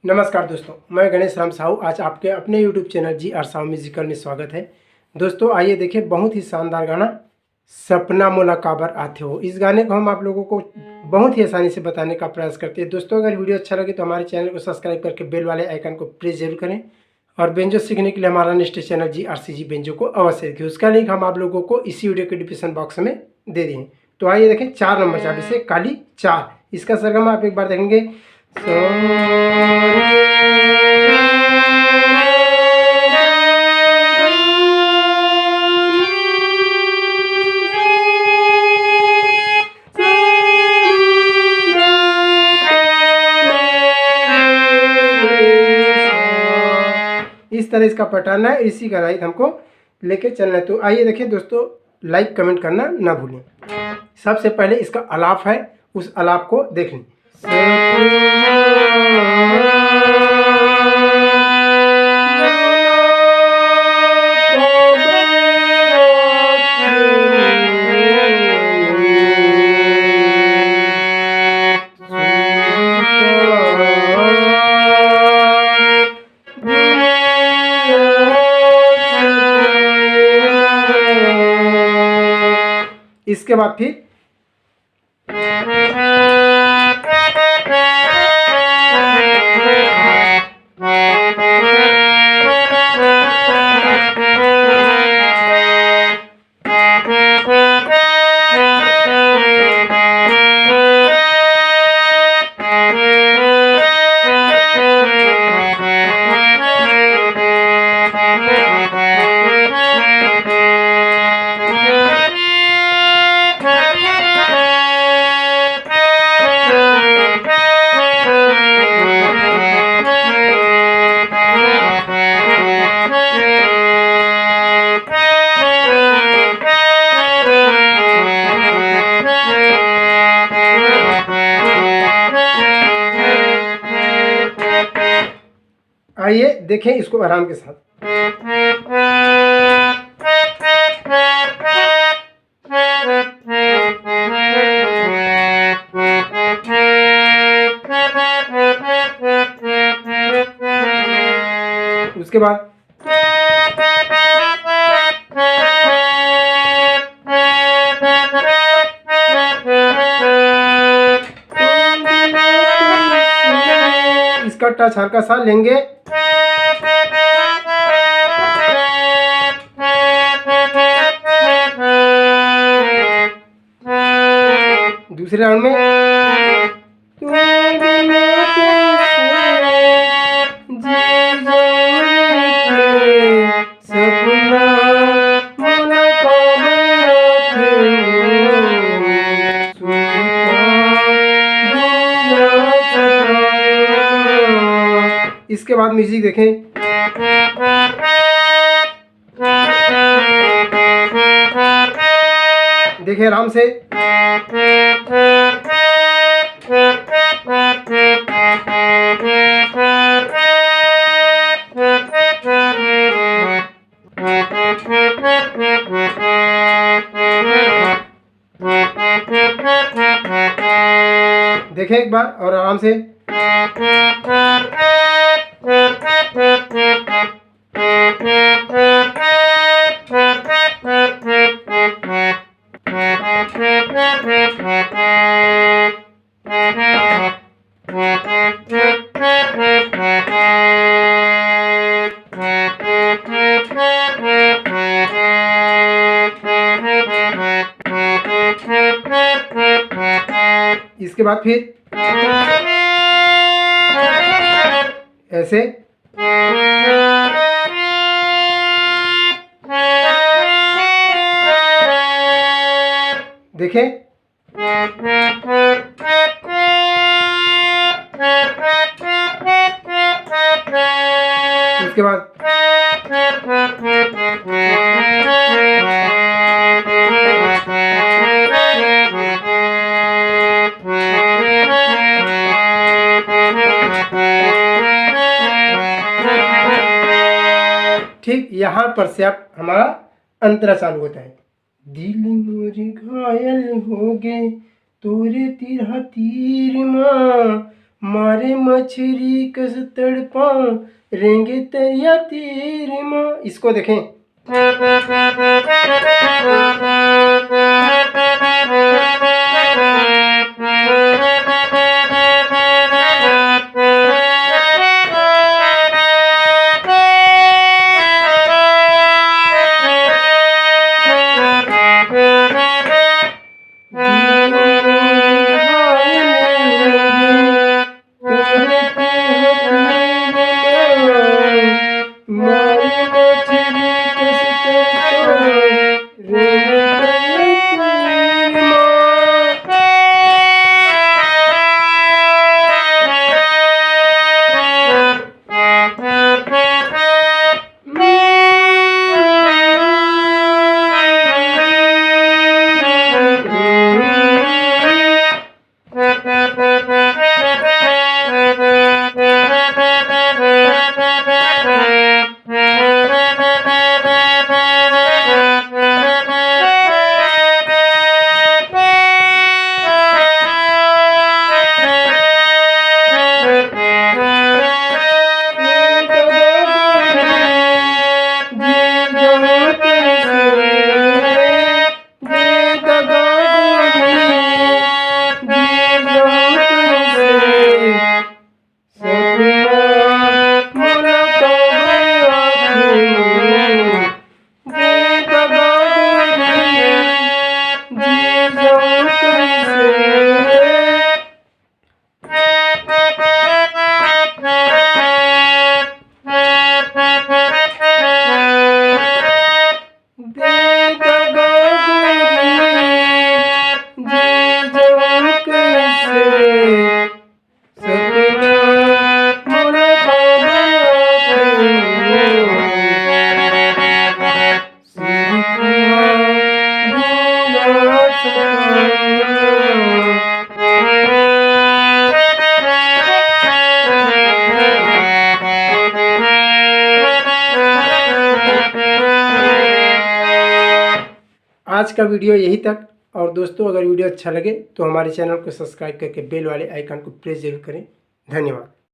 नमस्कार दोस्तों, मैं गणेश राम साहू आज आपके अपने YouTube channel G R Sahu musical में स्वागत है। दोस्तों आइए देखें बहुत ही शानदार गाना सपना मुलाकाबर आते हो। इस गाने को हम आप लोगों को बहुत ही आसानी से बताने का प्रयास करते हैं। दोस्तों अगर वीडियो अच्छा लगे तो हमारे चैनल को सब्सक्राइब करके बेल वाले आइकन को प्रेस जरूर करें और बेंजो सीखने के लिए हमारा नेक्स्ट चैनल GRCG बेंजो को अवश्य देखें। उसका लिंक हम आप लोगों को इसी वीडियो के डिस्क्रिप्शन बॉक्स में दे दिए। तो आइए देखें 4 नंबर चाबी से काली 4, इसका सरगम आप एक बार देखेंगे। इस तरह इसका पटाना है, इसी का राइट हमको लेके चलना है। तो आइए देखिए दोस्तों, लाइक कमेंट करना ना भूलें। सबसे पहले इसका आलाप है, उस आलाप को देख लें। इसके बाद फिर आइए देखें इसको आराम के साथ। उसके बाद इसका टच हल्का सा लेंगे, दूसरे राउंड में इसके बाद म्यूजिक देखें। देखें आराम से। देखें एक बार और आराम से। इसके बाद फिर ऐसे, देखें, इसके बाद ठीक यहाँ पर से आप हमारा अंतरा चालू होता है। दिल मोरे घायल हो गए तोरे तीर तीर माँ, मारे मछली कस तड़पा रेंगे तरिया तीर माँ। इसको देखें, आज का वीडियो यही तक। और दोस्तों, अगर वीडियो अच्छा लगे तो हमारे चैनल को सब्सक्राइब करके बेल वाले आइकन को प्रेस जरूर करें। धन्यवाद।